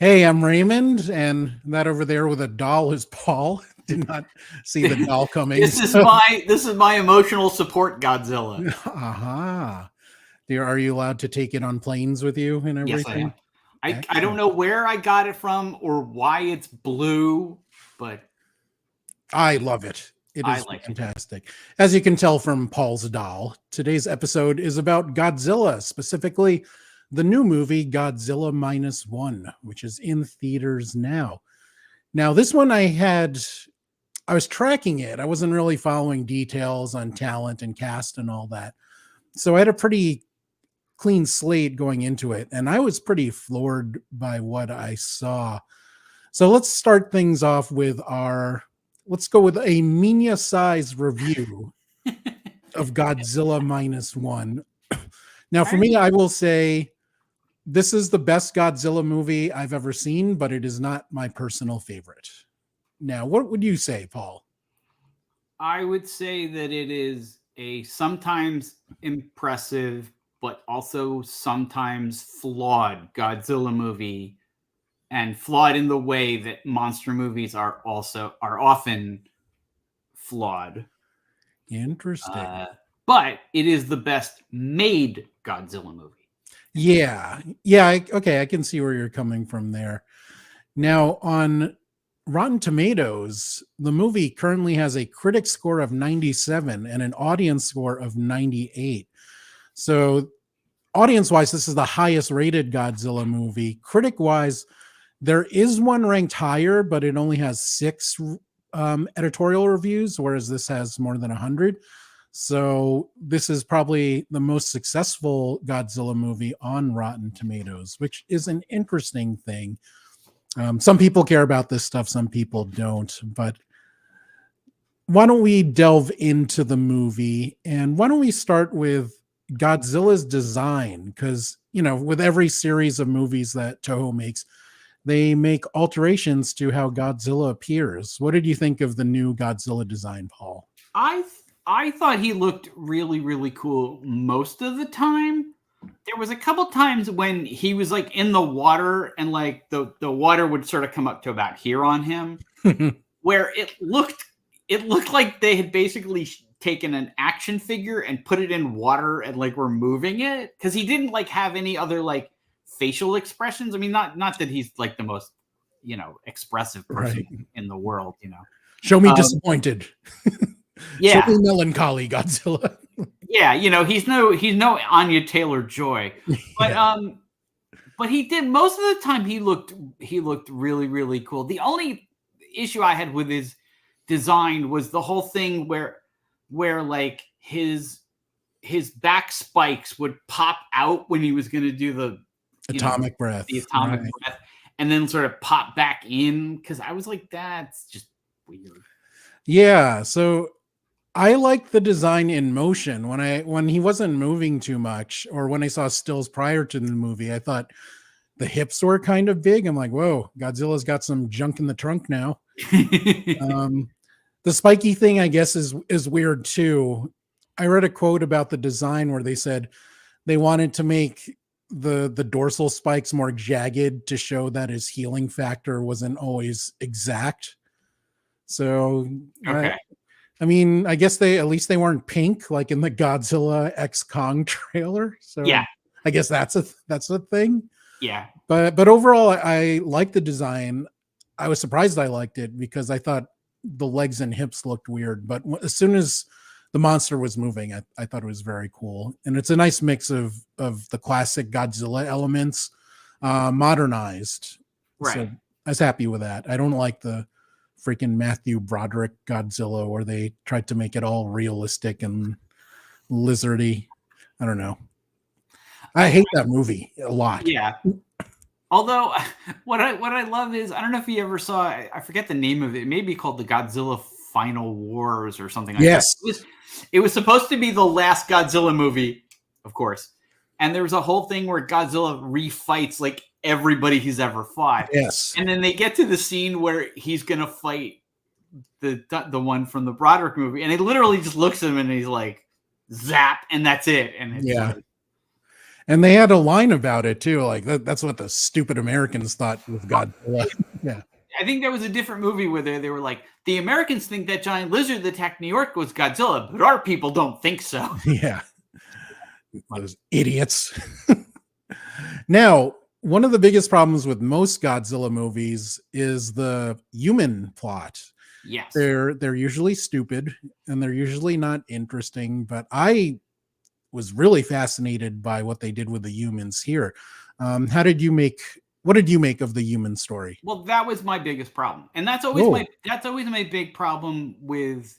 Hey, I'm Raymond, and that over there with a doll is Paul. Did not see the doll coming. This is my emotional support Godzilla. Aha. Are you allowed to take it on planes with you and Yes, I everything? am. I don't know where I got it from or why it's blue, but I love it. It I is like fantastic. As you can tell from Paul's doll, today's episode is about Godzilla, specifically the new movie Godzilla Minus One, which is in theaters now. Now, this one I was tracking it. I wasn't really following details on talent and cast and all that. So I had a pretty clean slate going into it, and I was pretty floored by what I saw. So let's start things off with let's go with a Minya size review of Godzilla Minus One. Now, for me, I will say this is the best Godzilla movie I've ever seen, but it is not my personal favorite. Now, what would you say, Paul? I would say that it is a sometimes impressive, but also sometimes flawed Godzilla movie, and flawed in the way that monster movies are often flawed. Interesting. But it is the best made Godzilla movie. Yeah. Okay, I can see where you're coming from there. Now, on Rotten Tomatoes, the movie currently has a critic score of 97 and an audience score of 98. So, audience-wise, this is the highest rated Godzilla movie. Critic-wise, there is one ranked higher, but it only has 6 editorial reviews, whereas this has more than 100. So this is probably the most successful Godzilla movie on Rotten Tomatoes, which is an interesting thing. Some people care about this stuff, some people don't. But why don't we delve into the movie, and why don't we start with Godzilla's design? Because, with every series of movies that Toho makes, they make alterations to how Godzilla appears. What did you think of the new Godzilla design, Paul? I thought he looked really, really cool most of the time. There was a couple times when he was like in the water and like the water would sort of come up to about here on him, where it looked like they had basically taken an action figure and put it in water and like were moving it, because he didn't like have any other like facial expressions. I mean, not that he's like the most expressive person in the world. Show me disappointed. Yeah, show me melancholy, Godzilla. Yeah, he's no Anya Taylor-Joy, but but he did most of the time. He looked really, really cool. The only issue I had with his design was the whole thing where like his back spikes would pop out when he was going to do the atomic breath, breath, and then sort of pop back in, because I was like, that's just weird. Yeah, so I like the design in motion. When he wasn't moving too much, or when I saw stills prior to the movie, I thought the hips were kind of big. I'm like, whoa, Godzilla's got some junk in the trunk now. The spiky thing, I guess, is weird too. I read a quote about the design where they said they wanted to make the dorsal spikes more jagged to show that his healing factor wasn't always exact. So, okay. I mean, I guess they weren't pink like in the Godzilla X Kong trailer. So yeah, I guess that's a thing. Yeah. But overall, I like the design. I was surprised I liked it because I thought the legs and hips looked weird. But as soon as the monster was moving, I thought it was very cool. And it's a nice mix of the classic Godzilla elements modernized. Right. So I was happy with that. I don't like the freaking Matthew Broderick Godzilla where they tried to make it all realistic and lizardy. I don't know. I hate that movie a lot. Yeah. Although what I love is, I don't know if you ever saw, I forget the name of it. It may be called the Godzilla Final Wars or something like that. It was supposed to be the last Godzilla movie, of course. And there was a whole thing where Godzilla refights like everybody he's ever fought. Yes. And then they get to the scene where he's going to fight the one from the Broderick movie. And he literally just looks at him and he's like, zap, and that's it. And it's like, And they had a line about it too, like that's what the stupid Americans thought with Godzilla. Yeah. I think there was a different movie where they were like, the Americans think that giant lizard that attacked New York was Godzilla, but our people don't think so. Yeah. Those idiots. Now, one of the biggest problems with most Godzilla movies is the human plot. Yes. They're usually stupid and they're usually not interesting, but I was really fascinated by what they did with the humans here. What did you make of the human story? Well, that was my biggest problem. And that's always my big problem with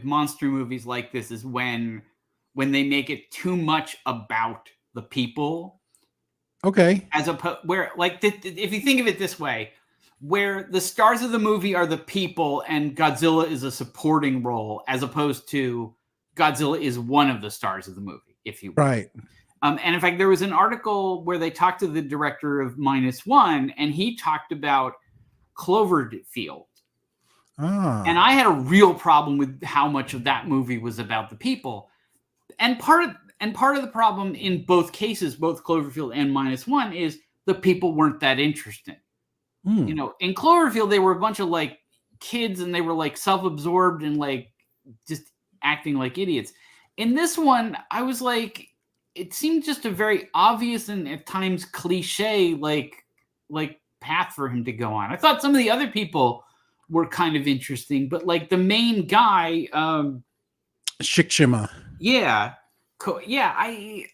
monster movies like this, is when they make it too much about the people. Okay. As opposed, where, like, if you think of it this way, where the stars of the movie are the people and Godzilla is a supporting role, as opposed to Godzilla is one of the stars of the movie, if you will. Right. And in fact, there was an article where they talked to the director of Minus One, and he talked about Cloverfield. And I had a real problem with how much of that movie was about the people. And part of the problem in both cases, both Cloverfield and Minus One, is the people weren't that interesting. You know, in Cloverfield, they were a bunch of like kids and they were like self-absorbed and like just acting like idiots. In this one, I was like, it seemed just a very obvious and at times cliche like path for him to go on. I thought some of the other people were kind of interesting, but like the main guy, Shikshima. Yeah. I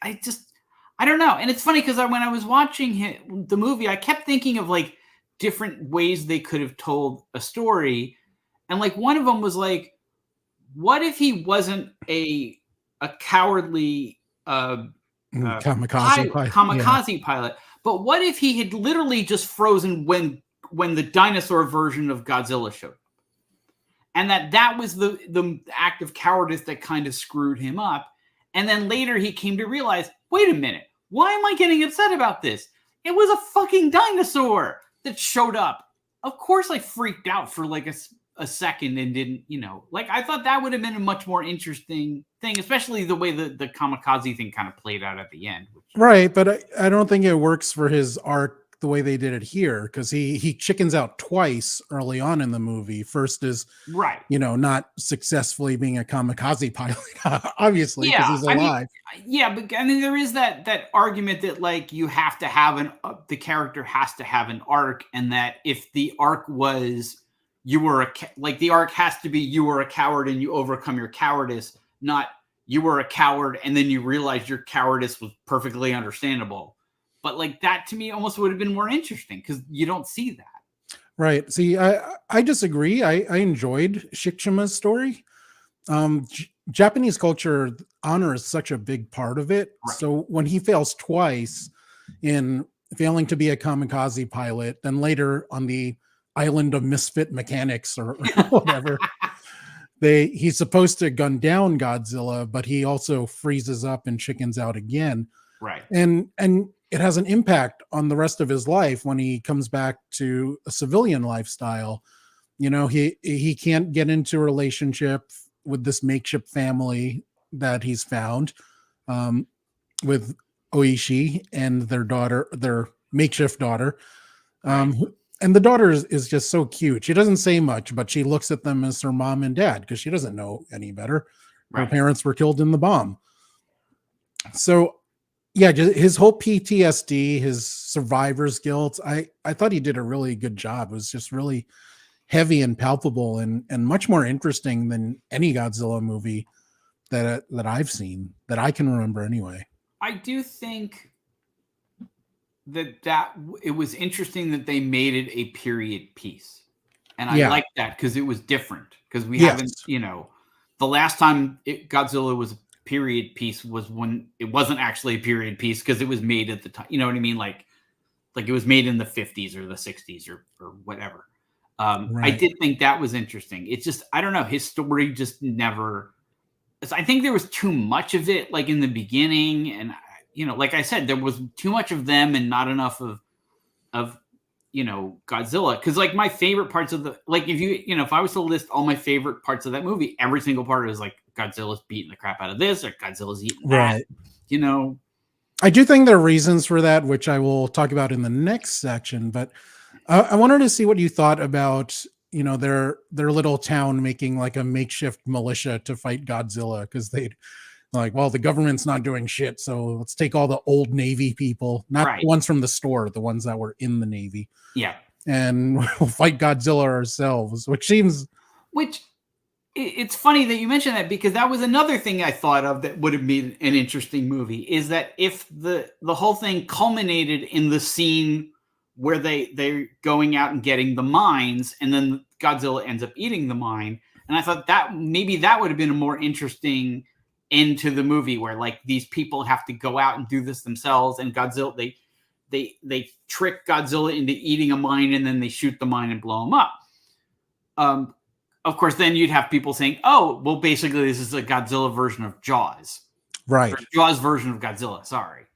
don't know. And it's funny because when I was watching the movie, I kept thinking of like different ways they could have told a story. And like one of them was like, what if he wasn't a cowardly kamikaze pilot? But what if he had literally just frozen when the dinosaur version of Godzilla showed up? And that was the act of cowardice that kind of screwed him up. And then later he came to realize, wait a minute, why am I getting upset about this? It was a fucking dinosaur that showed up. Of course I freaked out for like a second and didn't, like I thought that would have been a much more interesting thing, especially the way the kamikaze thing kind of played out at the end. Right, but I don't think it works for his arc the way they did it here, because he chickens out twice early on in the movie. First is right, not successfully being a kamikaze pilot, obviously, because he's alive. But I mean, there is that argument that like you have to have the character has to have an arc, and that if the arc was the arc has to be you were a coward and you overcome your cowardice, not you were a coward and then you realized your cowardice was perfectly understandable. But like that to me almost would have been more interesting because you don't see that. Right. See, I disagree. I enjoyed Shikshima's story. Japanese culture, honor is such a big part of it. Right. So when he fails twice in failing to be a kamikaze pilot, then later on the island of misfit mechanics or whatever, he's supposed to gun down Godzilla, but he also freezes up and chickens out again. Right. And it has an impact on the rest of his life when he comes back to a civilian lifestyle. He can't get into a relationship with this makeshift family that he's found with Oishi and their makeshift daughter. Right. And the daughter is just so cute. She doesn't say much, but she looks at them as her mom and dad because she doesn't know any better. Right. Her parents were killed in the bomb. So yeah, just his whole PTSD, his survivor's guilt, I thought he did a really good job. It was just really heavy and palpable and much more interesting than any Godzilla movie that I've seen, that I can remember anyway. I do think that it was interesting that they made it a period piece. And I like that because it was different. Because we haven't, the last time Godzilla was period piece was when it wasn't actually a period piece because it was made at the time. You know what I mean? Like it was made in the 50s or the 60s or whatever. Right. I did think that was interesting. It's just, I don't know. His story just never, I think there was too much of it like in the beginning. And, like I said, there was too much of them and not enough of Godzilla. Cause like my favorite parts of if I was to list all my favorite parts of that movie, every single part is like Godzilla's beating the crap out of this or Godzilla's eating that, right. I do think there are reasons for that, which I will talk about in the next section. But I wanted to see what you thought about, their little town making like a makeshift militia to fight Godzilla, because they like, well, the government's not doing shit, so let's take all the old Navy people, not Right. the ones from the store, the ones that were in the Navy, Yeah. and we'll fight Godzilla ourselves, Which it's funny that you mentioned that, because that was another thing I thought of that would have been an interesting movie, is that if the whole thing culminated in the scene where they're going out and getting the mines, and then Godzilla ends up eating the mine. And I thought that maybe that would have been a more interesting end to the movie, where like these people have to go out and do this themselves, and Godzilla they trick Godzilla into eating a mine, and then they shoot the mine and blow him up. Of course, then you'd have people saying, "Oh, well, basically, this is a Godzilla version of Jaws, right? Or Jaws version of Godzilla." Sorry.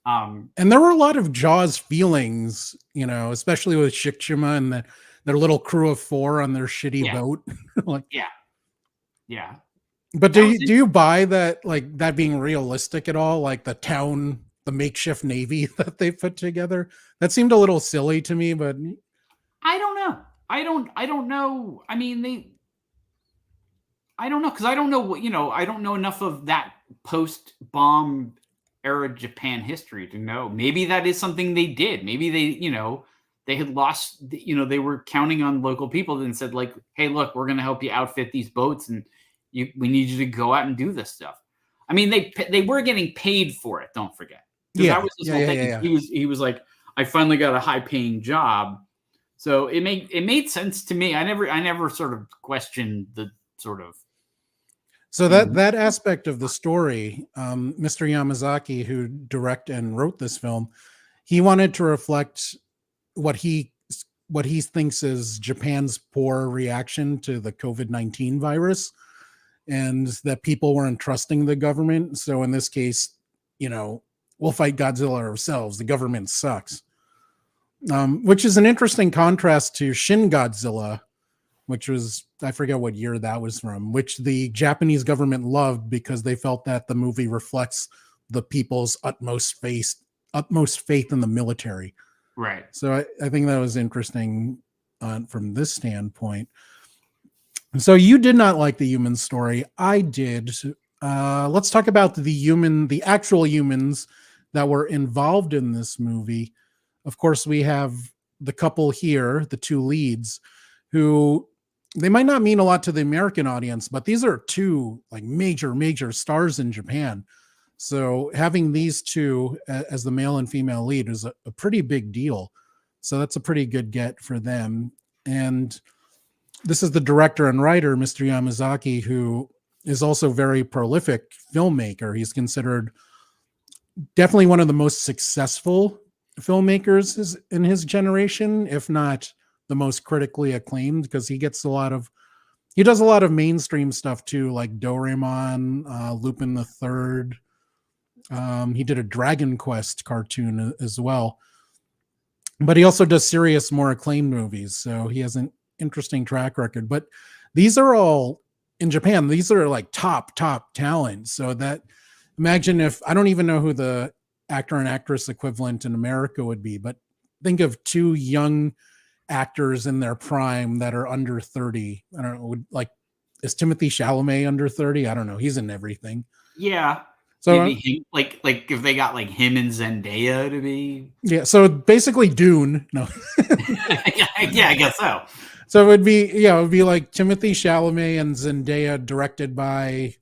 And there were a lot of Jaws feelings, especially with Shikshima and their little crew of 4 on their shitty boat. Like, yeah. But do you buy that, like that being realistic at all? Like the town, the makeshift Navy that they put together? That seemed a little silly to me, but I don't know. I don't know. I mean, I don't know, because I don't know what, I don't know enough of that post-bomb era Japan history to know. Maybe that is something they did. Maybe they had lost, they were counting on local people and said like, "Hey, look, we're going to help you outfit these boats, and we need you to go out and do this stuff." I mean, they were getting paid for it. Don't forget. Yeah. That was his whole thing. Yeah. He was like, "I finally got a high paying job." So it made sense to me. I never sort of questioned the sort of. So that aspect of the story, Mr. Yamazaki, who directed and wrote this film, he wanted to reflect what he thinks is Japan's poor reaction to the COVID-19 virus, and that people weren't trusting the government. So in this case, we'll fight Godzilla ourselves. The government sucks. Which is an interesting contrast to Shin Godzilla, which was, I forget what year that was from, which the Japanese government loved because they felt that the movie reflects the people's utmost faith in the military. Right. So I think that was interesting from this standpoint. So you did not like the human story. I did. Let's talk about the actual humans that were involved in this movie. Of course, we have the couple here, the 2 leads, who they might not mean a lot to the American audience, but these are 2 like major stars in Japan. So having these 2 as the male and female lead is a pretty big deal. So that's a pretty good get for them. And this is the director and writer, Mr. Yamazaki, who is also a very prolific filmmaker. He's considered definitely one of the most successful filmmakers in his generation, if not the most critically acclaimed, because he does a lot of mainstream stuff too, like Doraemon, Lupin the Third. He did a Dragon Quest cartoon as well, but he also does serious, more acclaimed movies. So he has an interesting track record. But these are all in Japan. These are like top talent. So that, imagine if, I don't even know who the actor and actress equivalent in America would be, but think of 2 young actors in their prime that are under 30. I don't know, like, is Timothy Chalamet under 30? I don't know. He's in everything. Yeah. So maybe like if they got like him and Zendaya to be. Yeah. So basically Dune. No. Yeah, I guess so. So it would be like Timothy Chalamet and Zendaya, directed by,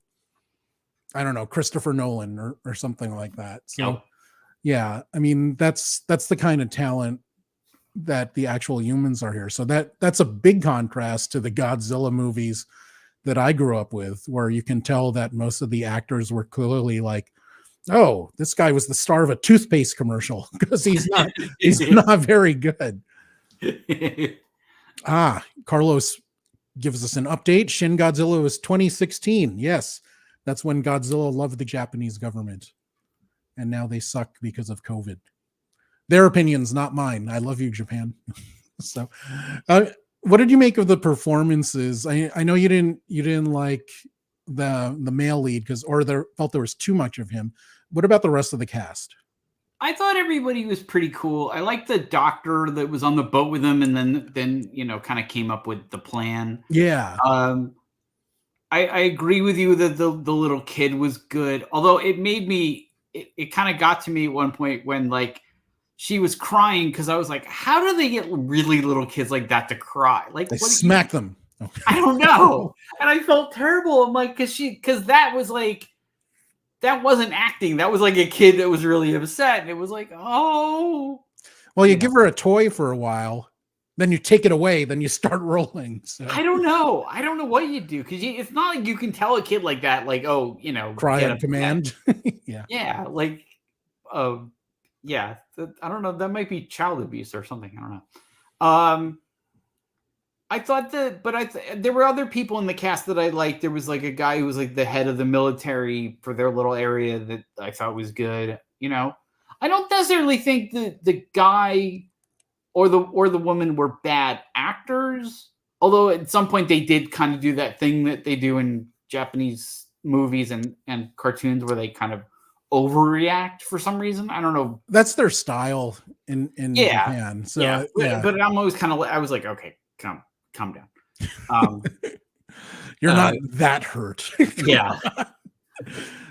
I don't know, Christopher Nolan or something like that. So yeah, I mean, that's the kind of talent that the actual humans are here. So that's a big contrast to the Godzilla movies that I grew up with, where you can tell that most of the actors were clearly like, "Oh, this guy was the star of a toothpaste commercial," because he's not very good. Carlos gives us an update. Shin Godzilla was 2016. Yes, that's when Godzilla loved the Japanese government, and now they suck because of COVID. Their opinions, not mine. I love you, Japan. So, what did you make of the performances? I know you didn't like the male lead felt there was too much of him. What about the rest of the cast? I thought everybody was pretty cool. I liked the doctor that was on the boat with him, and then kind of came up with the plan. Yeah. I agree with you that the little kid was good, although it made me it kind of got to me at one point when like she was crying because I was like, how do they get really little kids like that to cry? Like They smack them. I don't know, and I felt terrible. I'm like, because that was like. That wasn't acting. That was like a kid that was really upset. And it was like, oh. Well, you give her a toy for a while, then you take it away, then you start rolling. So. I don't know. I don't know what you do because it's not like you can tell a kid like that, like, oh, cry on command. Yeah. Yeah. Like, yeah. I don't know. That might be child abuse or something. I don't know. I thought that, but there were other people in the cast that I liked. There was like a guy who was like the head of the military for their little area that I thought was good. I don't necessarily think that the guy or the woman were bad actors. Although at some point they did kind of do that thing that they do in Japanese movies and cartoons where they kind of overreact for some reason. I don't know. That's their style in Japan. So yeah. But I'm always I was like, okay, calm down. You're not that hurt. Yeah.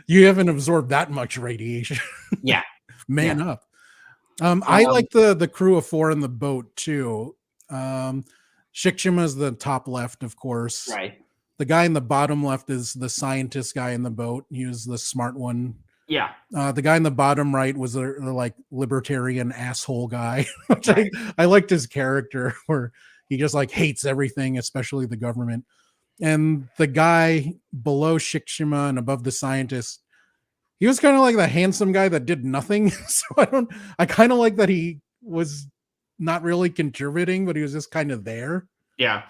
You haven't absorbed that much radiation. Yeah. Man up. I like the crew of 4 in the boat too. Shikshima's the top left, of course. Right. The guy in the bottom left is the scientist guy in the boat. He was the smart one. Yeah. The guy in the bottom right was the like libertarian asshole guy. Which I liked his character where he just like hates everything, especially the government. And the guy below Shikishima and above the scientist, he was kind of like the handsome guy that did nothing. So I kind of like that he was not really contributing, but he was just kind of there. Yeah.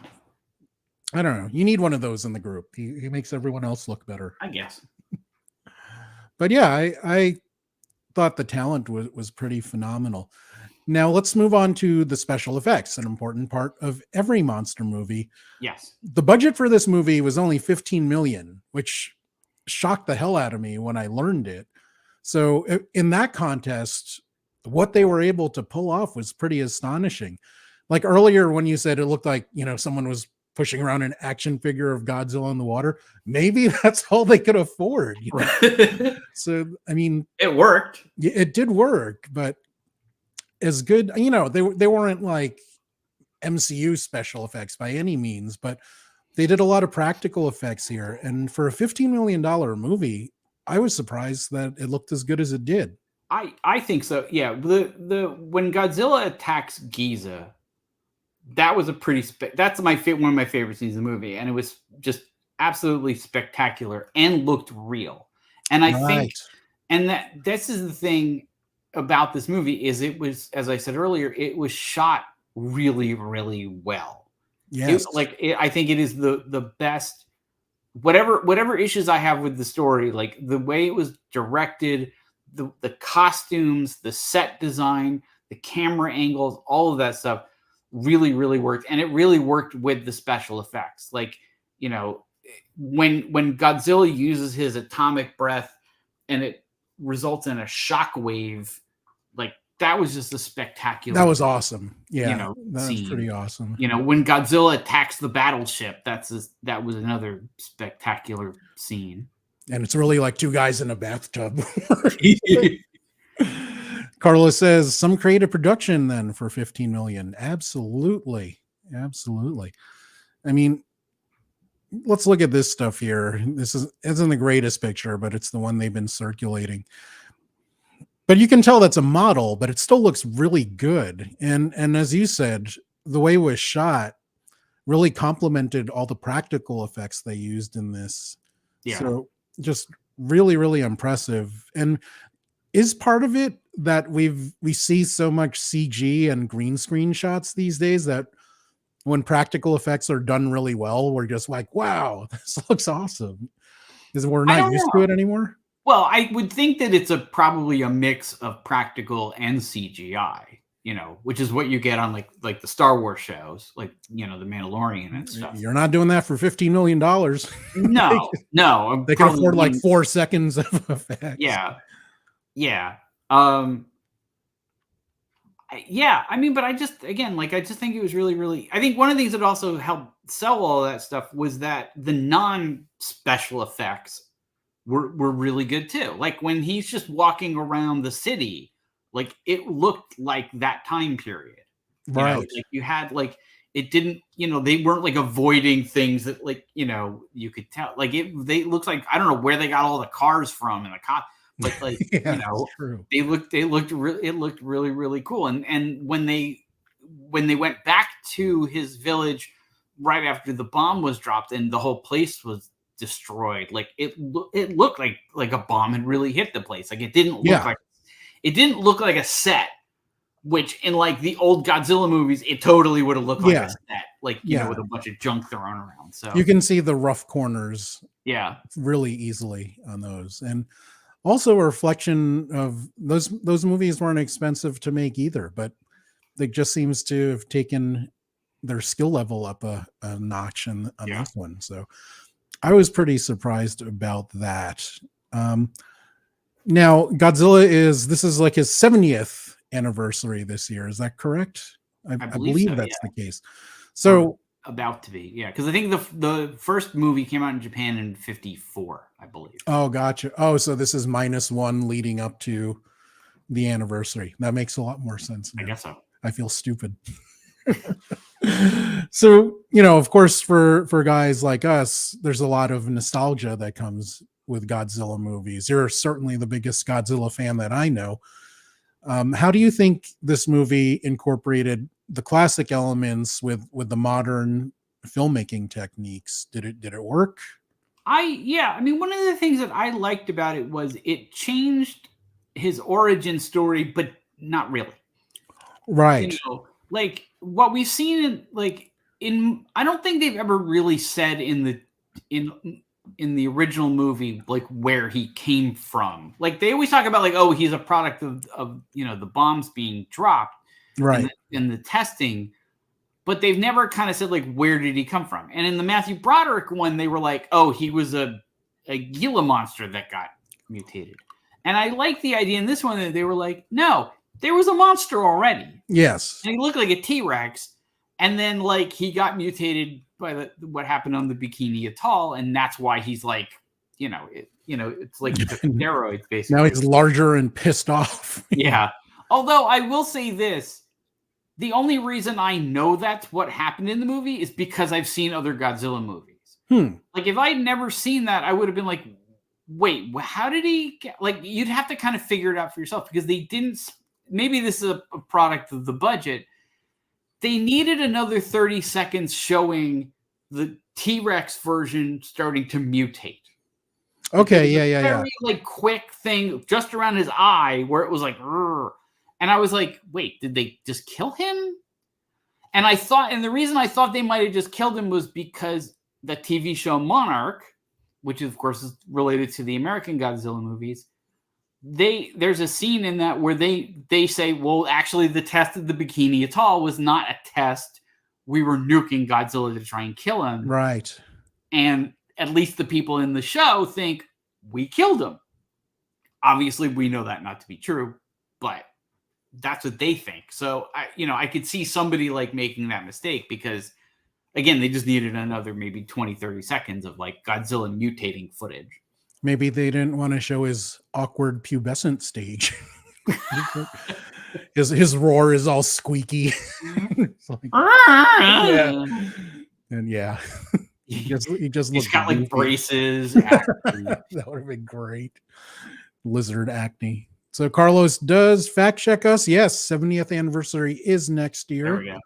I don't know. You need one of those in the group. He makes everyone else look better, I guess. But yeah, I thought the talent was pretty phenomenal. Now let's move on to the special effects, an important part of every monster movie. Yes. The budget for this movie was only 15 million, which shocked the hell out of me when I learned it. So in that contest, what they were able to pull off was pretty astonishing. Like earlier when you said it looked like, someone was pushing around an action figure of Godzilla in the water, maybe that's all they could afford. So, I mean, it worked. It did work, but as good, they weren't like MCU special effects by any means, but they did a lot of practical effects here. And for a $15 million movie, I was surprised that it looked as good as it did. I think so. Yeah. When Godzilla attacks Giza, that was a pretty that's one of my favorite scenes in the movie. And it was just absolutely spectacular and looked real. And I think, and this is the thing about this movie is it was, as I said earlier, it was shot really, really well. Yes. I think it is the best, whatever issues I have with the story, like the way it was directed, the costumes, the set design, the camera angles, all of that stuff really, really worked. And it really worked with the special effects. Like, when Godzilla uses his atomic breath and it results in a shockwave, like that was just a spectacular. That was awesome. Yeah, that was scene. Pretty awesome. When Godzilla attacks the battleship, that was another spectacular scene. And it's really like two guys in a bathtub. Carlos says some creative production then for 15 million. Absolutely. I mean, let's look at this stuff here. This isn't the greatest picture, but it's the one they've been circulating. But you can tell that's a model, but it still looks really good. And as you said, the way it was shot really complemented all the practical effects they used in this. Yeah. So just really, really impressive. And is part of it that we see so much CG and green screen shots these days that when practical effects are done really well, we're just like, wow, this looks awesome. Because we're not used to it anymore. Well, I would think that it's probably a mix of practical and CGI, which is what you get on like the Star Wars shows, like, the Mandalorian and stuff. You're not doing that for $15 million. No. They can afford like 4 seconds of effects. Yeah. Yeah, I mean, but I just think it was really, really. I think one of the things that also helped sell all that stuff was that the non-special effects were really good too. Like when he's just walking around the city, like it looked like that time period. Right. Like you had like it didn't, they weren't like avoiding things that like, you could tell. Like they looked like I don't know where they got all the cars from and the cop, but like Yeah, true. it looked really, really cool. And when they went back to his village right after the bomb was dropped and the whole place was destroyed, like it looked like a bomb had really hit the place. Like it didn't look like a set, which in like the old Godzilla movies, it totally would have looked like a set, like with a bunch of junk thrown around. So you can see the rough corners, really easily on those, and also a reflection of those movies weren't expensive to make either, but they just seems to have taken their skill level up a notch on this one. So I was pretty surprised about that. Now Godzilla this is like his 70th anniversary this year. Is that correct? I believe so, that's the case. So about to be, because I think the first movie came out in Japan in 1954, I believe. Oh, gotcha. Oh, so this is -1 leading up to the anniversary. That makes a lot more sense now. I guess so. I feel stupid. So, of course, for guys like us, there's a lot of nostalgia that comes with Godzilla movies. You're certainly the biggest Godzilla fan that I know. How do you think this movie incorporated the classic elements with the modern filmmaking techniques? Did it work? I mean, one of the things that I liked about it was it changed his origin story, but not really. Right. Like what we've seen in I don't think they've ever really said in the original movie like where he came from. Like they always talk about like, oh, he's a product of the bombs being dropped, right, in the testing, but they've never kind of said like where did he come from. And in the Matthew Broderick one, they were like, oh, he was a Gila monster that got mutated. And I like the idea in this one that they were like, no, there was a monster already. Yes, and he looked like a T-Rex, and then like he got mutated by what happened on the Bikini Atoll, and that's why he's like, it's like steroids basically. Now he's larger and pissed off. Yeah. Although I will say this, the only reason I know that's what happened in the movie is because I've seen other Godzilla movies. Like if I'd never seen that, I would have been like, wait, how did he get? Like you'd have to kind of figure it out for yourself because they didn't. Maybe this is a product of the budget. They needed another 30 seconds showing the T-Rex version starting to mutate. Okay, yeah. Very like quick thing just around his eye where it was like, rrr. And I was like, wait, did they just kill him? And the reason I thought they might have just killed him was because the TV show Monarch, which of course is related to the American Godzilla movies, there's a scene in that where they say, well, actually the test of the Bikini Atoll was not a test. We were nuking Godzilla to try and kill him. Right. And at least the people in the show think we killed him. Obviously, we know that not to be true, but that's what they think. So I could see somebody like making that mistake because again, they just needed another maybe 20, 30 seconds of like Godzilla mutating footage. Maybe they didn't want to show his awkward pubescent stage. his roar is all squeaky. Like, yeah. And yeah. He's got like braces. That would have been great. Lizard acne. So Carlos does fact check us. Yes, 70th anniversary is next year. There we go.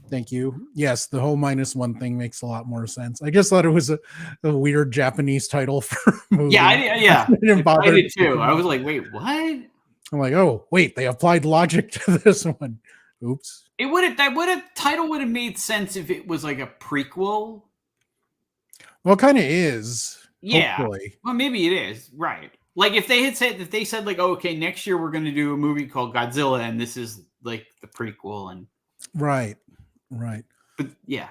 Thank you. Yes, the whole -1 thing makes a lot more sense. I just thought it was a weird Japanese title for a movie. Yeah, I did too. I was like, wait, what? I'm like, oh, wait, they applied logic to this one. Oops. Title would have made sense if it was like a prequel. Well, it kind of is. Yeah. Hopefully. Well, maybe it is. Right. Like if they said like, oh, okay, next year we're going to do a movie called Godzilla and this is like the prequel and right. But yeah.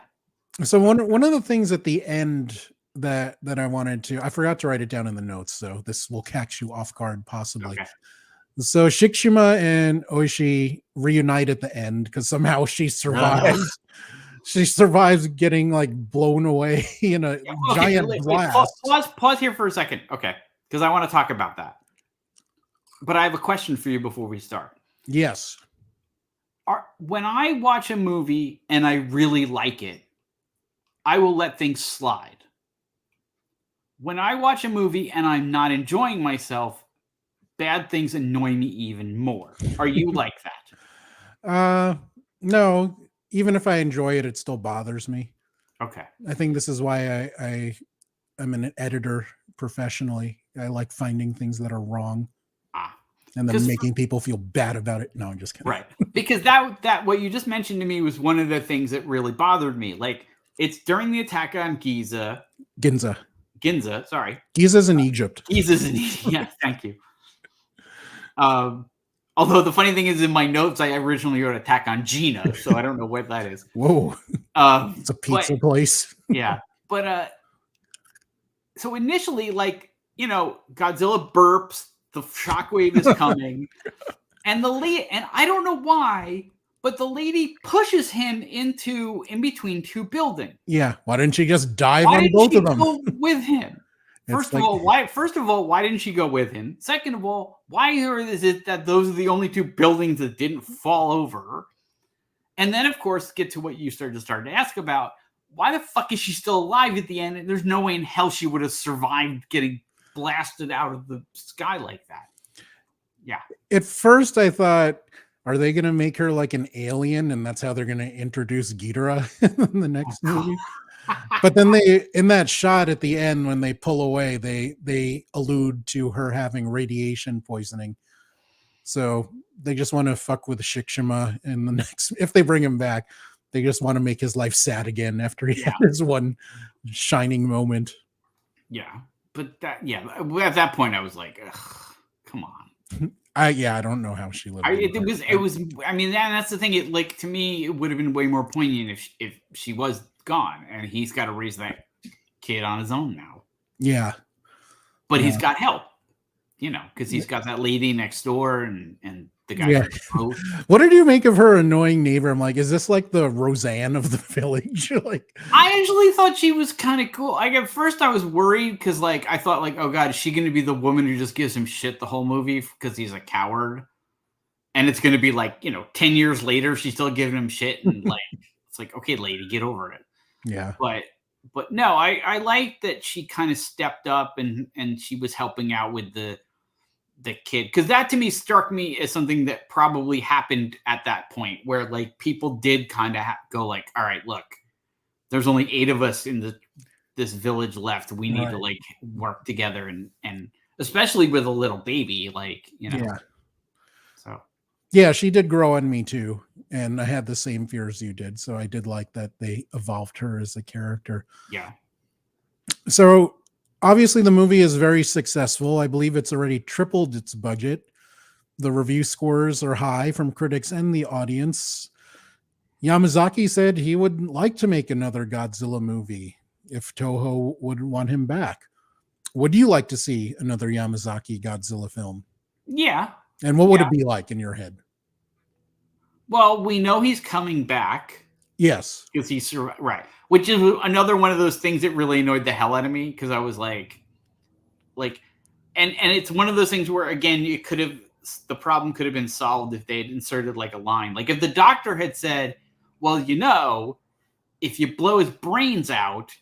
So one of the things at the end that I wanted to, I forgot to write it down in the notes, so this will catch you off guard possibly. So Shikishima and Oishi reunite at the end because somehow she survives. She survives getting like blown away in a giant blast. Pause here for a second. Okay. Because I want to talk about that. But I have a question for you before we start. Yes. When I watch a movie and I really like it, I will let things slide. When I watch a movie and I'm not enjoying myself, bad things annoy me even more. Are you like that? No. Even if I enjoy it, it still bothers me. Okay. I think this is why I'm an editor professionally. I like finding things that are wrong. And then making people feel bad about it. No, I'm just kidding. Right. Because that what you just mentioned to me was one of the things that really bothered me. Like, it's during the attack on Ginza, sorry. Giza's in Egypt. Giza's in Egypt. Yeah, thank you. Although the funny thing is, in my notes, I originally wrote Attack on Gina, so I don't know what that is. Whoa. It's a pizza place. Yeah. But so initially, like, Godzilla burps, the shockwave is coming, and and I don't know why, but the lady pushes him in between two buildings. Yeah. Why didn't she just dive on both of them? Go with him? First of all, why didn't she go with him? Second of all, why is it that those are the only two buildings that didn't fall over? And then, of course, get to what you started to ask about. Why the fuck is she still alive at the end? And there's no way in hell she would have survived getting blasted out of the sky like that. Yeah. At first, I thought, are they going to make her like an alien? And that's how they're going to introduce Ghidorah in the next movie. But then in that shot at the end, when they pull away, they allude to her having radiation poisoning. So they just want to fuck with Shikishima in the next, if they bring him back, they just want to make his life sad again after he had his one shining moment. Yeah. But at that point I was like, ugh, come on. I don't know how she lived. That's the thing. To me, it would have been way more poignant if she was gone and he's got to raise that kid on his own now. Yeah. But he's got help, because he's got that lady next door and the guy. Yeah. What did you make of her annoying neighbor? I'm like, is this like the Roseanne of the village? I actually thought she was kind of cool. Like, at first I was worried because like I thought like, oh god, is she going to be the woman who just gives him shit the whole movie because he's a coward? And it's going to be like, 10 years later, she's still giving him shit. And like, it's like, okay, lady, get over it. Yeah. But no, I like that she kind of stepped up and she was helping out with the kid. Because that to me struck me as something that probably happened at that point where like people did kind of go like, all right, look, there's only 8 of us in this village left. We need to like work together and especially with a little baby, like, Yeah. So. Yeah, she did grow on me too. And I had the same fears you did. So I did like that they evolved her as a character. Yeah. So obviously the movie is very successful. I believe it's already tripled its budget. The review scores are high from critics and the audience. Yamazaki said he would like to make another Godzilla movie if Toho would want him back. Would you like to see another Yamazaki Godzilla film? Yeah. And what would it be like in your head? Well, we know he's coming back. Yes. Because he's right. Which is another one of those things that really annoyed the hell out of me. Because I was like, and it's one of those things where, again, the problem could have been solved if they had inserted like a line. Like if the doctor had said, well, if you blow his brains out,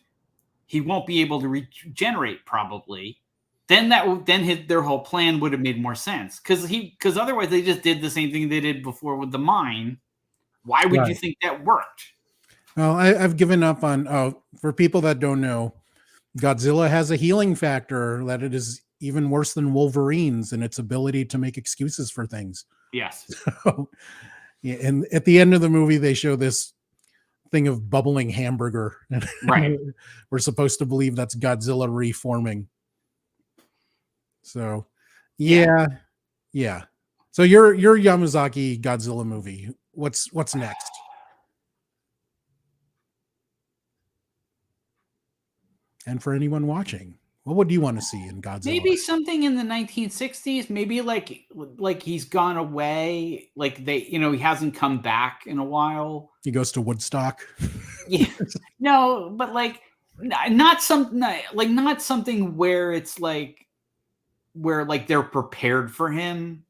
he won't be able to regenerate probably. Then their whole plan would have made more sense because otherwise they just did the same thing they did before with the mine. Why would you think that worked? Well, I've given up on. For people that don't know, Godzilla has a healing factor that it is even worse than Wolverine's in its ability to make excuses for things. Yes. So, yeah, and at the end of the movie, they show this thing of bubbling hamburger. Right. We're supposed to believe that's Godzilla reforming. So, yeah. So your Yamazaki Godzilla movie. What's next? And for anyone watching, What would you want to see in Godzilla? Maybe something in the 1960s. Maybe like he's gone away. Like he hasn't come back in a while. He goes to Woodstock. Yeah, no, but like not something where it's like where like they're prepared for him.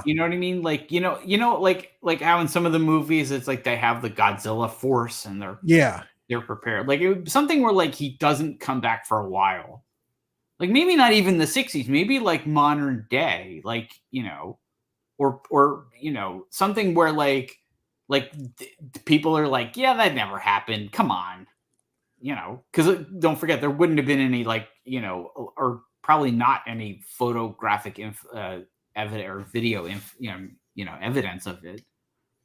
You know what I mean? Like like how in some of the movies it's like they have the Godzilla force and they're prepared. Like something where like he doesn't come back for a while. Like maybe not even the 60s, maybe like modern day, like, or something where like people are like, yeah, that never happened. Come on. Because don't forget, there wouldn't have been any like, or probably not any photographic evidence or video, evidence of it.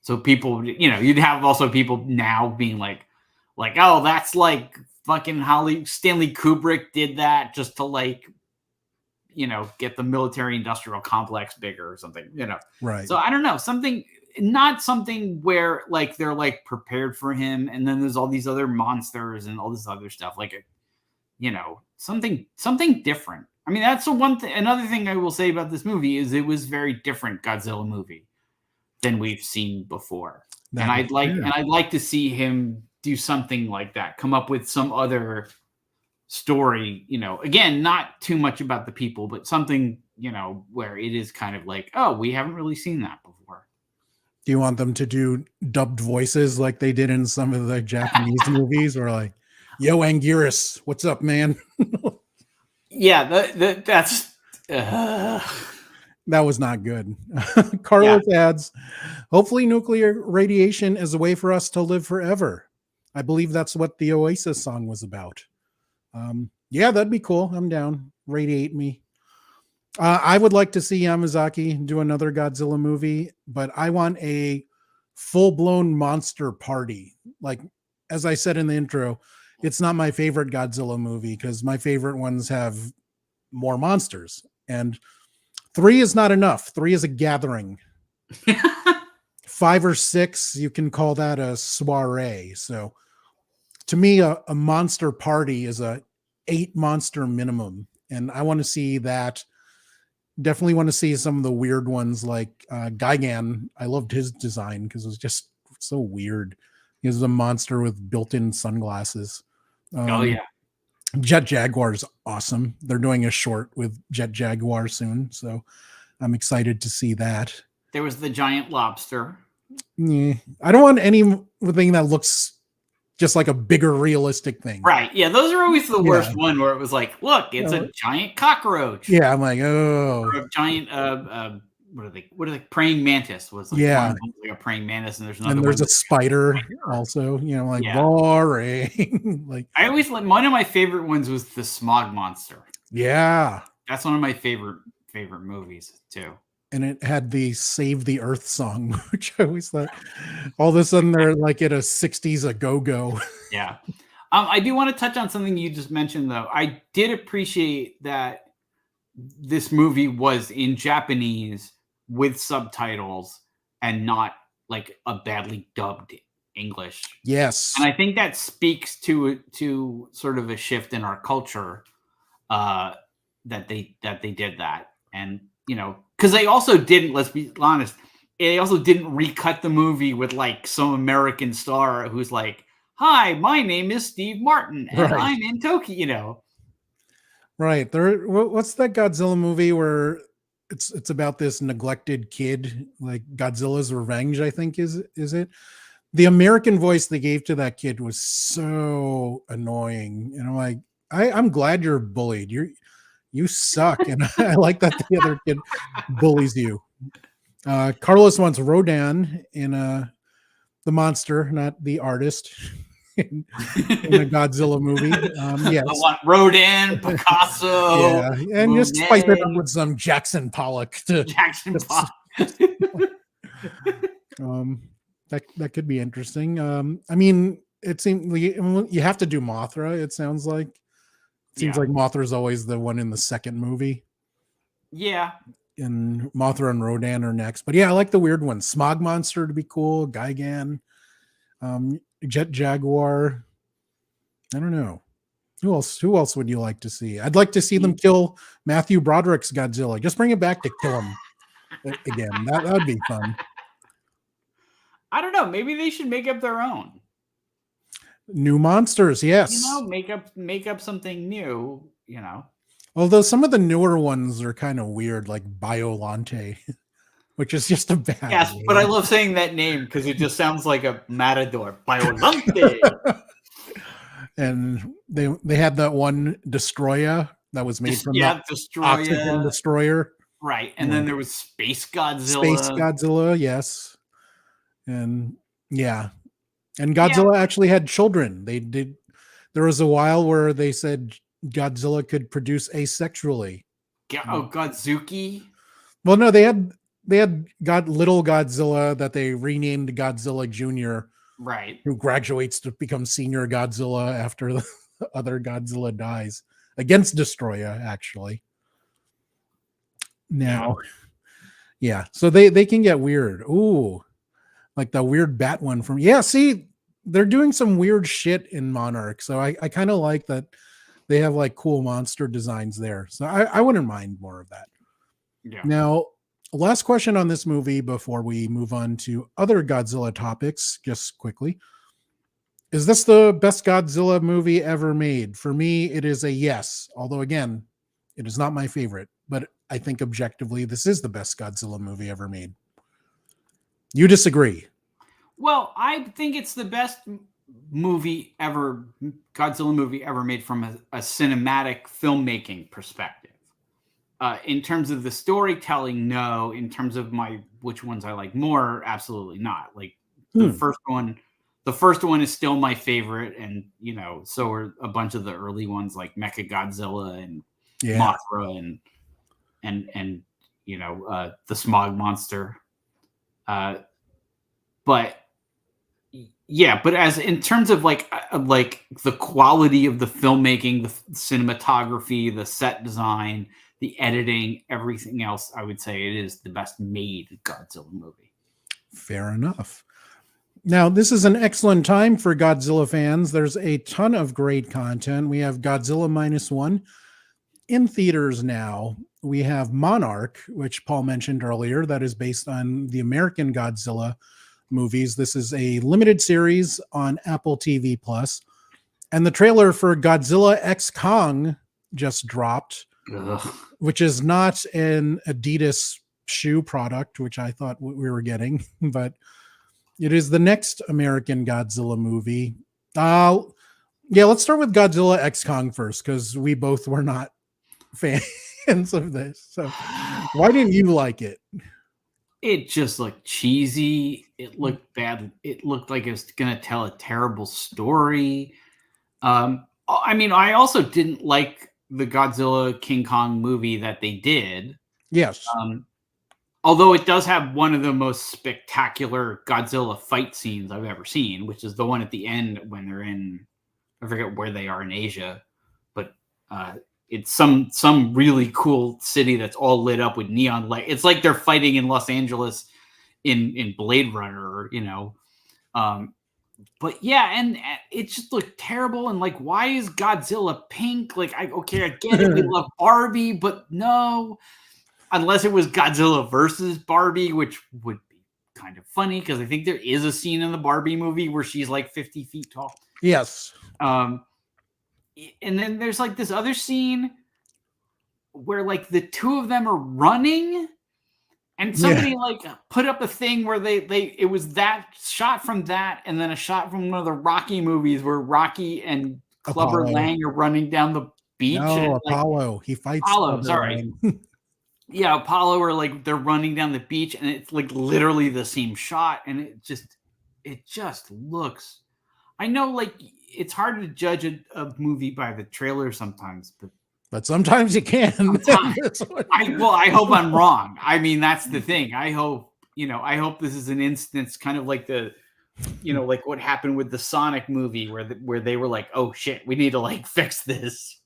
So people, you'd have also people now being like, oh, that's like fucking Stanley Kubrick did that just to like, get the military industrial complex bigger or something, Right. So I don't know, not something where like they're like prepared for him. And then there's all these other monsters and all this other stuff, like, something different. I mean, that's the one thing. Another thing I will say about this movie is it was very different Godzilla movie than we've seen before. And I'd like to see him do something like that, come up with some other story, again, not too much about the people, but something, where it is kind of like, oh, we haven't really seen that before. Do you want them to do dubbed voices like they did in some of the Japanese movies, or like, yo, Anguirus, what's up, man? Yeah, that's that was not good. Carlos adds, hopefully nuclear radiation is a way for us to live forever. I believe that's what the Oasis song was about. Yeah, that'd be cool. I'm down. Radiate me. I would like to see Yamazaki do another Godzilla movie, but I want a full-blown monster party. Like, as I said in the intro, it's not my favorite Godzilla movie because my favorite ones have more monsters. And 3 is not enough. 3 is a gathering. 5 or 6, you can call that a soiree. So to me, a monster party is a 8 monster minimum. And I want to see that. Definitely want to see some of the weird ones like Gigan. I loved his design because it was just so weird. He was a monster with built-in sunglasses. Oh, yeah. Jet Jaguar is awesome. They're doing a short with Jet Jaguar soon. So I'm excited to see that. There was the giant lobster. Yeah. I don't want anything that looks just like a bigger realistic thing. Right. Yeah. Those are always the worst one where it was like, look, it's a giant cockroach. Yeah. I'm like, oh. Or a giant, what are they? Praying mantis was like, like a praying mantis. And there's another and there's a spider also, like boring. Like, I always like, one of my favorite ones was the smog monster. Yeah. That's one of my favorite movies too. And it had the Save the Earth song, which I always thought all of a sudden they're like at a 60s a go-go. Yeah. I do want to touch on something you just mentioned, though. I did appreciate that this movie was in Japanese with subtitles and not like a badly dubbed English. Yes. And I think that speaks to sort of a shift in our culture that they did that. And, because they also didn't, let's be honest, they also didn't recut the movie with like some American star who's like, hi, my name is Steve Martin and I'm in Tokyo, Right. What's that Godzilla movie where it's about this neglected kid, like Godzilla's Revenge, I think is it? The American voice they gave to that kid was so annoying. And I'm like, I'm glad you're bullied. You suck. And I like that the other kid bullies you. Carlos wants Rodan in the monster, not the artist, in a Godzilla movie. Yes. I want Rodan, Picasso. Yeah. And just spice it up with some Jackson Pollock. Pollock. That could be interesting. I mean, it seems you have to do Mothra, it sounds like. Seems like Mothra is always the one in the second movie. Yeah. And Mothra and Rodan are next. But yeah, I like the weird ones. Smog Monster to be cool. Gigan. Jet Jaguar. I don't know. Who else would you like to see? I'd like to see them kill Matthew Broderick's Godzilla. Just bring it back to kill him again. That would be fun. I don't know. Maybe they should make up their own. New monsters, yes. You know, make up something new, you know. Although some of the newer ones are kind of weird, like Biolante, which is just a bad name. But I love saying that name because it just sounds like a matador. Biolante. And they had that one Destroyer that was made from the Oxygen Destroyer. Right. And then there was Space Godzilla. Space Godzilla, yes. And yeah. And Godzilla actually had children. There was a while where they said Godzilla could produce asexually. Godzuki? Well, no, they had little Godzilla that they renamed Godzilla Jr. Right. Who graduates to become senior Godzilla after the other Godzilla dies against Destroyer, actually. Now, yeah. So they can get weird. Ooh, like the weird bat one from, see, they're doing some weird shit in Monarch. So I kind of like that they have like cool monster designs there. So I wouldn't mind more of that. Yeah. Now, last question on this movie before we move on to other Godzilla topics, just quickly. Is this the best Godzilla movie ever made? For me, it is a yes. Although, again, it is not my favorite. But I think objectively, this is the best Godzilla movie ever made. You disagree? Well, I think it's the best Godzilla movie ever made from a cinematic filmmaking perspective. In terms of the storytelling, no. In terms of which ones I like more, absolutely not. Like the first one is still my favorite, and so are a bunch of the early ones like Mechagodzilla and Mothra and the Smog Monster. But as in terms of like the quality of the filmmaking, the cinematography, the set design, the editing, everything else, I would say it is the best made Godzilla movie. Fair enough. Now, this is an excellent time for Godzilla fans. There's a ton of great content. We have Godzilla Minus One in theaters now. We have Monarch, which Paul mentioned earlier, that is based on the American Godzilla movies. This is a limited series on Apple TV Plus. And the trailer for Godzilla X Kong just dropped, which is not an Adidas shoe product, which I thought we were getting, but it is the next American Godzilla movie. Let's start with Godzilla X Kong first, because we both were not fans of this. So why didn't you like it? It just looked cheesy. It looked bad. It looked like it was going to tell a terrible story. I mean, I also didn't like the Godzilla King Kong movie that they did. Yes. Although it does have one of the most spectacular Godzilla fight scenes I've ever seen, which is the one at the end when they're I forget where they are in Asia, but it's some really cool city that's all lit up with neon light. It's like they're fighting in Los Angeles in Blade Runner, but yeah, and it just looked terrible. And like, why is Godzilla pink? Like, I get it. We love Barbie, but no, unless it was Godzilla versus Barbie, which would be kind of funny because I think there is a scene in the Barbie movie where she's like 50 feet tall. Yes. And then there's like this other scene where like the two of them are running, and somebody like put up a thing where it was that shot from that, and then a shot from one of the Rocky movies where Rocky and Clubber Lang are running down the beach. No, Apollo. He fights Apollo. Sorry. Yeah, Apollo are like they're running down the beach, and it's like literally the same shot, and it just looks. I know, like, it's hard to judge a movie by the trailer sometimes, but sometimes you can. I hope I'm wrong. I mean, that's the thing. I hope this is an instance kind of like like what happened with the Sonic movie where they were like, oh shit, we need to like fix this.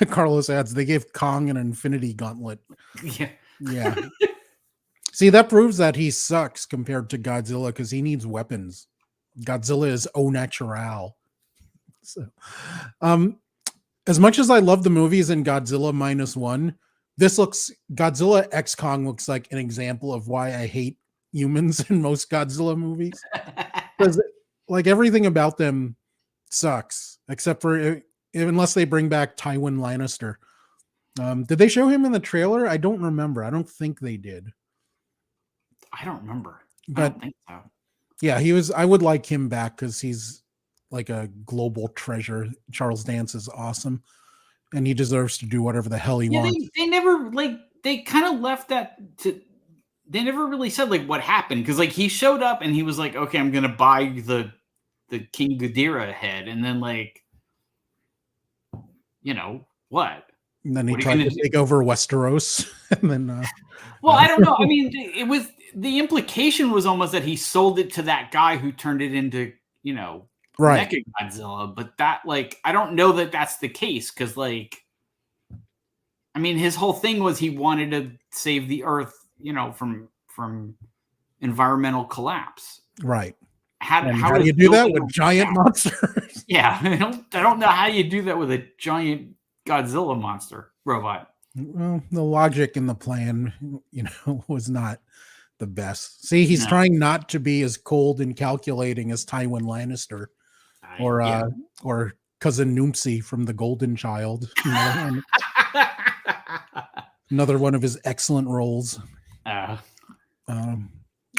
Carlos adds, they gave Kong an infinity gauntlet. Yeah. See, that proves that he sucks compared to Godzilla because he needs weapons. Godzilla is au natural. So, as much as I love the movies in Godzilla Minus One, Godzilla X Kong looks like an example of why I hate humans in most Godzilla movies. Because like everything about them sucks, except for unless they bring back Tywin Lannister. Did they show him in the trailer? I don't remember. I don't think they did. I don't remember. But I don't think so. Yeah, he was. I would like him back because he's like a global treasure. Charles Dance is awesome, and he deserves to do whatever the hell he wants. They never they kind of left that to. They never really said like what happened because like he showed up and he was like, okay, I'm gonna buy the King Ghidorah head, and then like, what? And then he tried to take over Westeros, and then. Well, I don't know. I mean, it was the implication was almost that he sold it to that guy who turned it into, right. Mechagodzilla. But that, I don't know that that's the case because, I mean, his whole thing was he wanted to save the Earth, from environmental collapse. Right. How do you do that with giant monsters? Yeah, I don't know how you do that with a giant Godzilla monster robot. Well, the logic in the plan, was not the best. See, he's trying not to be as cold and calculating as Tywin Lannister or cousin Noomsy from The Golden Child. Another one of his excellent roles.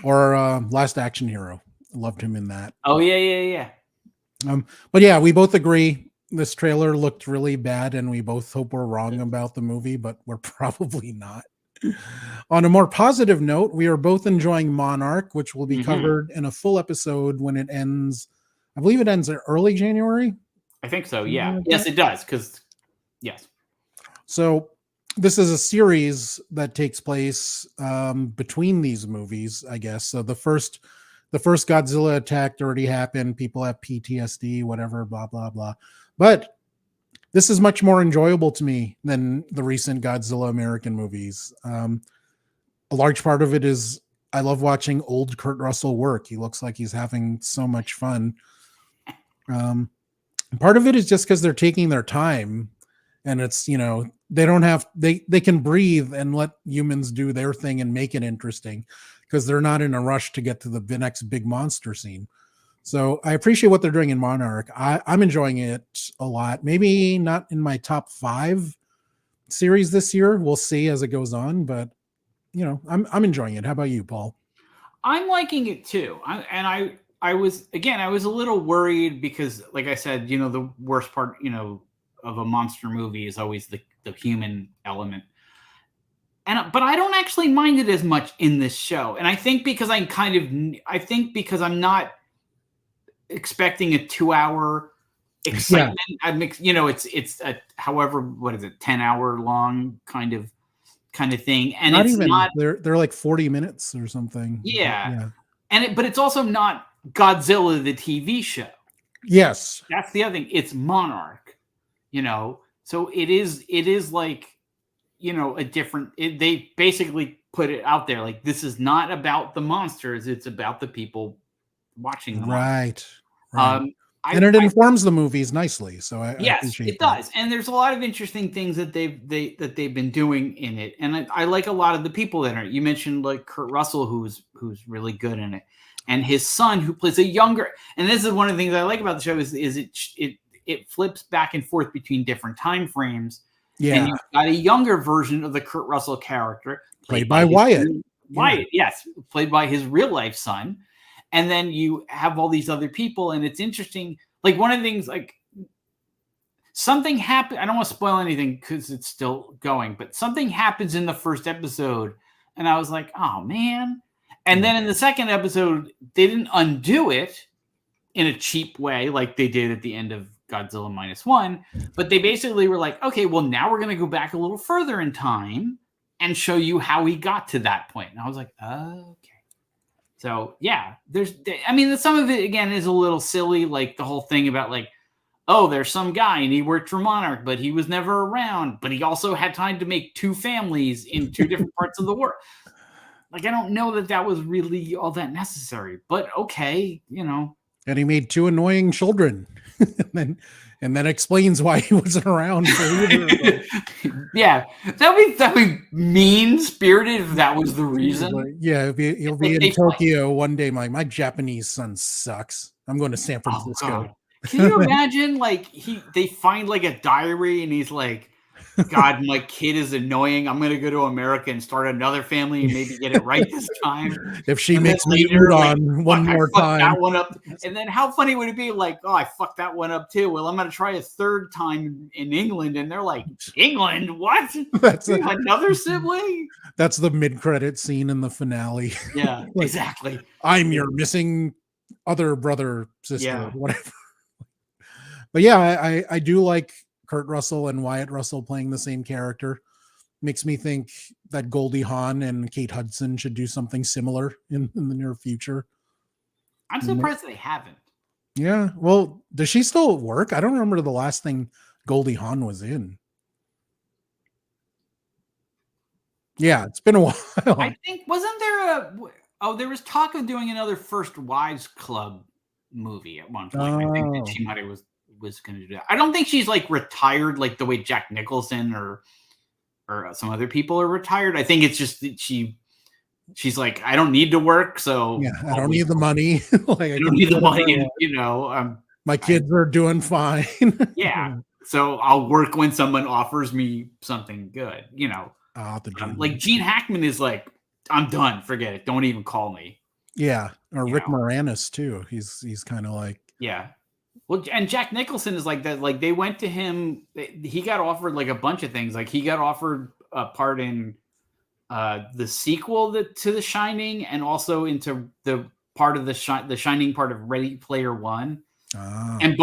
Or Last Action Hero. Loved him in that. Oh, yeah. But yeah, we both agree. This trailer looked really bad, and we both hope we're wrong about the movie, but we're probably not. On a more positive note, we are both enjoying Monarch, which will be covered in a full episode when it ends. I believe it ends in early January. I think so, yeah. Yes, it does, yes. So this is a series that takes place between these movies, I guess. So the first Godzilla attack already happened. People have PTSD, whatever, blah, blah, blah. But this is much more enjoyable to me than the recent Godzilla American movies. A large part of it is I love watching old Kurt Russell work. He looks like he's having so much fun. Part of it is just because they're taking their time, and it's, they don't have, they can breathe and let humans do their thing and make it interesting because they're not in a rush to get to the next big monster scene. So I appreciate what they're doing in Monarch. I'm enjoying it a lot. Maybe not in my top 5 series this year. We'll see as it goes on, but I'm enjoying it. How about you, Paul? I'm liking it too. I was a little worried because, like I said, the worst part, of a monster movie is always the human element. But I don't actually mind it as much in this show. And I think because I'm not expecting a 2-hour excitement. It's a however, 10-hour long kind of thing. And not it's even, not, they're like 40 minutes or something. Yeah. But it's also not Godzilla, the TV show. Yes. That's the other thing. It's Monarch, so it is like, a different, they basically put it out there. Like, this is not about the monsters. It's about the people watching them. Right. And it informs the movies nicely. So I appreciate it does. And there's a lot of interesting things that they've been doing in it. And I like a lot of the people that are. You mentioned like Kurt Russell, who's really good in it, and his son who plays a younger. And this is one of the things I like about the show is it flips back and forth between different time frames. Yeah. And you've got a younger version of the Kurt Russell character played by Wyatt. Wyatt, yes, played by his real life son. And then you have all these other people, and it's interesting. Like, one of the things, like, something happened. I don't want to spoil anything because it's still going, but something happens in the first episode, and I was like, oh, man. And then in the second episode, they didn't undo it in a cheap way like they did at the end of Godzilla Minus One, but they basically were like, okay, well, now we're going to go back a little further in time and show you how he got to that point. And I was like, okay. So yeah, some of it again is a little silly, like the whole thing about like, oh, there's some guy and he worked for Monarch, but he was never around, but he also had time to make 2 families in 2 different parts of the world. Like, I don't know that was really all that necessary, but okay, And he made 2 annoying children. and then explains why he wasn't around for either of them. Yeah, that'd be mean spirited if that was the reason. But yeah, he'll be in Tokyo one day. My Japanese son sucks. I'm going to San Francisco. Oh, God. Can you imagine? Like they find like a diary, and he's like, "God, my kid is annoying. I'm going to go to America and start another family and maybe get it right this time." If she And makes then me later, udon one more time, that one up. And then how funny would it be? Like, oh, I fucked that one up too. Well, I'm going to try a third time in England, and they're like, "England? What? That's another sibling?" That's the mid-credit scene in the finale. Yeah, Like, exactly. I'm your missing other brother, sister, Yeah. whatever. But yeah, I do like Kurt Russell and Wyatt Russell playing the same character. Makes me think that Goldie Hawn and Kate Hudson should do something similar in the near future. I'm surprised they haven't. Yeah. Well, does she still work? I don't remember the last thing Goldie Hawn was in. Yeah, it's been a while. I think wasn't there there was talk of doing another First Wives Club movie at one point. I think that she might have was going to do that. I don't think she's like retired like the way Jack Nicholson or some other people are retired. I think it's just that she's like, I don't need to work, so yeah, I don't need the money. Like I don't need the money, and, you know. My kids are doing fine. Yeah, so I'll work when someone offers me something good, you know. Like Gene Hackman is like, I'm done, forget it, don't even call me. Yeah, or Rick Moranis too. He's kind of like, yeah. Well, and Jack Nicholson is like that. Like they went to him, he got offered like a bunch of things. Like he got offered a part in the sequel to The Shining, and also into the part of the Shining part of Ready Player One. And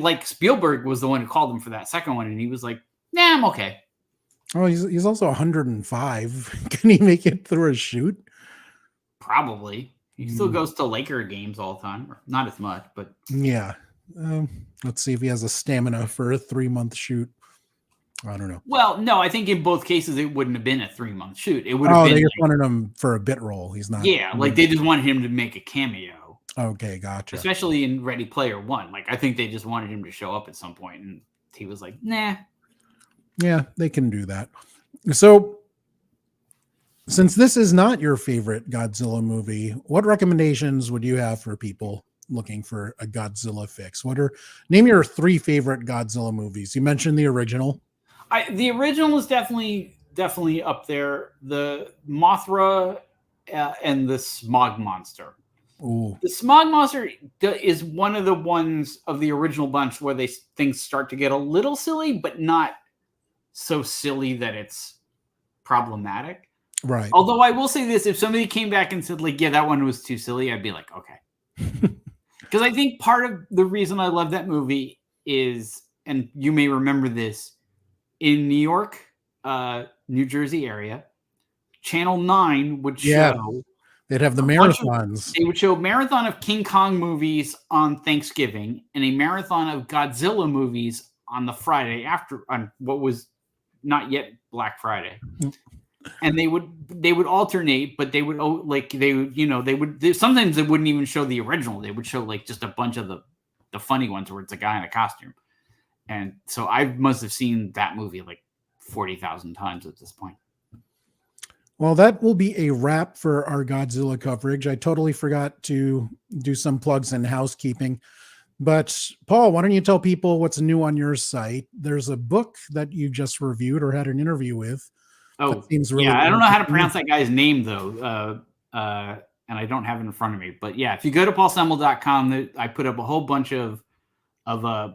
like Spielberg was the one who called him for that second one, and he was like, "Nah, I'm okay." Oh, he's also 105. Can he make it through a shoot? Probably. He still goes to Laker games all the time. Not as much, but yeah. Let's see if he has a stamina for a 3-month shoot. I don't know. Well, no, I think in both cases it wouldn't have been a 3-month shoot. It would have been. They just wanted him for a bit role. He's not. Yeah, like they just wanted him to make a cameo. Okay, gotcha. Especially in Ready Player One. Like I think they just wanted him to show up at some point, and he was like, "Nah." Yeah, they can do that. So, since this is not your favorite Godzilla movie, what recommendations would you have for people looking for a Godzilla fix? Name your 3 favorite Godzilla movies. You mentioned the original. The original is definitely up there. The Mothra and the Smog Monster. Ooh. The Smog Monster is one of the ones of the original bunch where things start to get a little silly, but not so silly that it's problematic. Right. Although I will say this, if somebody came back and said like, yeah, that one was too silly, I'd be like, okay. Because I think part of the reason I love that movie is, and you may remember this, in New York, New Jersey area, Channel 9 would show. They'd have the marathons. They would show a marathon of King Kong movies on Thanksgiving and a marathon of Godzilla movies on the Friday after, on what was not yet Black Friday. And they would alternate, but sometimes they wouldn't even show the original. They would show like just a bunch of the funny ones where it's a guy in a costume. And so I must have seen that movie like 40,000 times at this point. Well, that will be a wrap for our Godzilla coverage. I totally forgot to do some plugs and housekeeping. But Paul, why don't you tell people what's new on your site? There's a book that you just reviewed or had an interview with. Oh, really I don't know how to pronounce that guy's name though. And I don't have it in front of me, but yeah, if you go to paulsemel.com, I put up a whole bunch of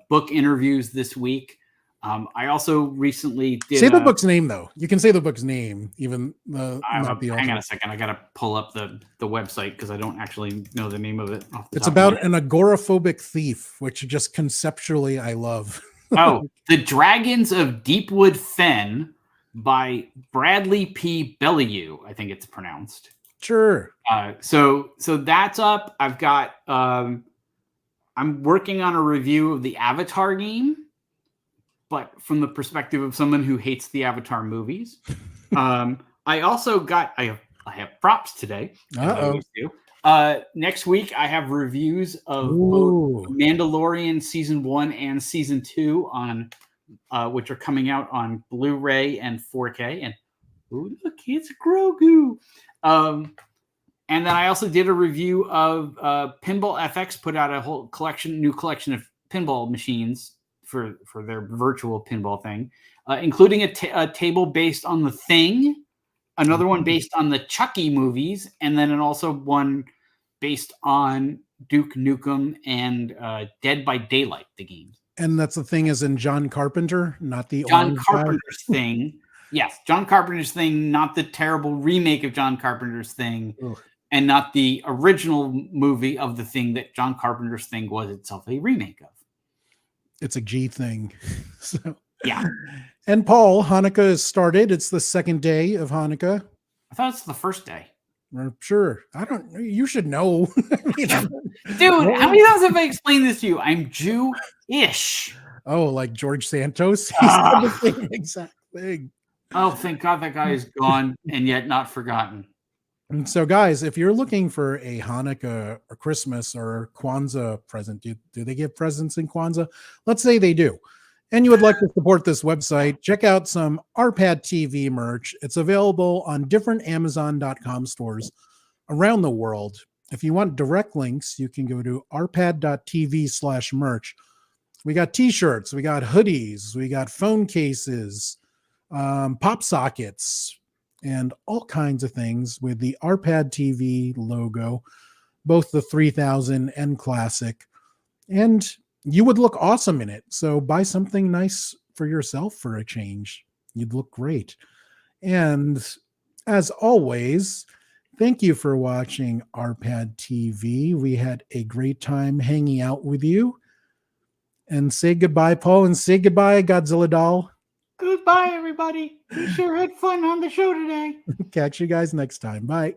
book interviews this week. I also recently did say the book's name though. You can say the book's name, even hang on a second. I got to pull up the website because I don't actually know the name of it. It's about an agoraphobic thief, which just conceptually I love. The Dragons of Deepwood Fen by Bradley P. Bellew, I think it's pronounced. Sure. So that's up. I've got I'm working on a review of the Avatar game, but from the perspective of someone who hates the Avatar movies. I also got I have props today. Next week, I have reviews of Ooh. both Mandalorian Season 1 and Season 2 on which are coming out on Blu-ray and 4K. And oh, look, it's Grogu. And then I also did a review of Pinball FX put out a whole new collection of pinball machines for their virtual pinball thing, including a table based on The Thing, another one based on the Chucky movies, and then also one based on Duke Nukem and Dead by Daylight, the games. And that's The Thing is in John Carpenter, not the John Carpenter's Thing. Yes, John Carpenter's Thing, not the terrible remake of John Carpenter's Thing. Ugh. And not the original movie of The Thing that John Carpenter's Thing was itself a remake of. It's a G thing. So yeah. And Paul, Hanukkah has started. It's the second day of Hanukkah. I thought it's the first day. Sure. You should know. Dude, how many times have I explained this to you? I'm Jew-ish. Oh, like George Santos? He said the same exact thing. Oh, thank God that guy is gone and yet not forgotten. And so, guys, if you're looking for a Hanukkah or Christmas or Kwanzaa present, do they give presents in Kwanzaa? Let's say they do. And you would like to support this website, check out some RPadTV merch. It's available on different Amazon.com stores around the world. If you want direct links, you can go to rpad.tv/merch. We got t-shirts, we got hoodies, we got phone cases, pop sockets, and all kinds of things with the RPadTV logo, both the 3000 and Classic. And you would look awesome in it. So buy something nice for yourself for a change. You'd look great. And as always, thank you for watching RPadTV. We had a great time hanging out with you. And say goodbye, Paul, and say goodbye, Godzilla doll. Goodbye, everybody. We sure had fun on the show today. Catch you guys next time. Bye.